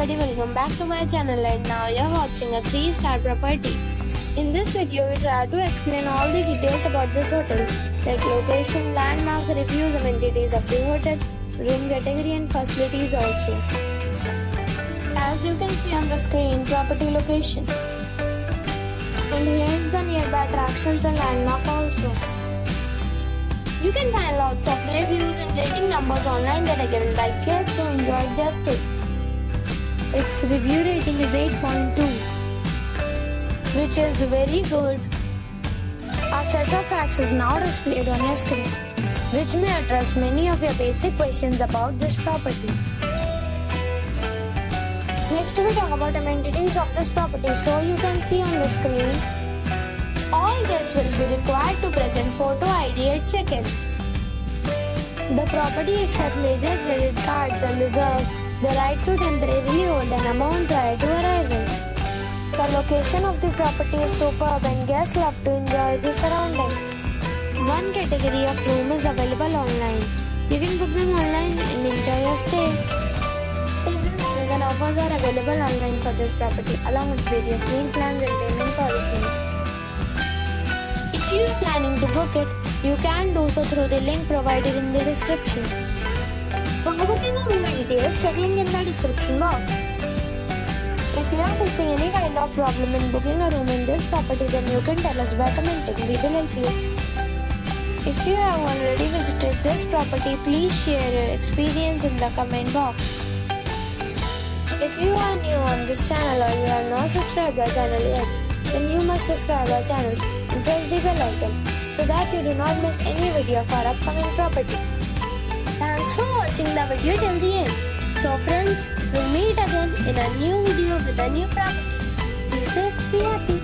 everybody, welcome back to my channel, and now you're watching a 3-star property. In this video, we try to explain all the details about this hotel, like location, landmark, reviews, amenities of the hotel, room category and facilities also. As you can see on the screen, property location. And here is the nearby attractions and landmark also. You can find lots of reviews and rating numbers online that are given by guests who enjoyed their stay. Its review rating is 8.2, which is very good. A set of facts is now displayed on your screen, which may address many of your basic questions about this property. Next, we talk about amenities of this property. So you can see on the screen, all guests will be required to present photo ID at check-in. The property accepts major credit cards and reserves the right to temporarily hold an amount prior to arrival. The location of the property is superb and guests love to enjoy the surroundings. One category of room is available online. You can book them online and enjoy your stay. Several deals and offers are available online for this property, along with various meal plans and payment policies. If you are planning to book it, you can do so through the link provided in the description. For booking or more details, check link in the description box. If you are facing any kind of problem in booking a room in this property, then you can tell us by commenting. We will help you. If you have already visited this property, please share your experience in the comment box. If you are new on this channel or you have not subscribed our channel yet, then you must subscribe our channel and press the bell icon so that you do not miss any video of our upcoming property. Thanks for watching the video till the end. So friends, we'll meet again in a new video with a new property. Be safe, be happy.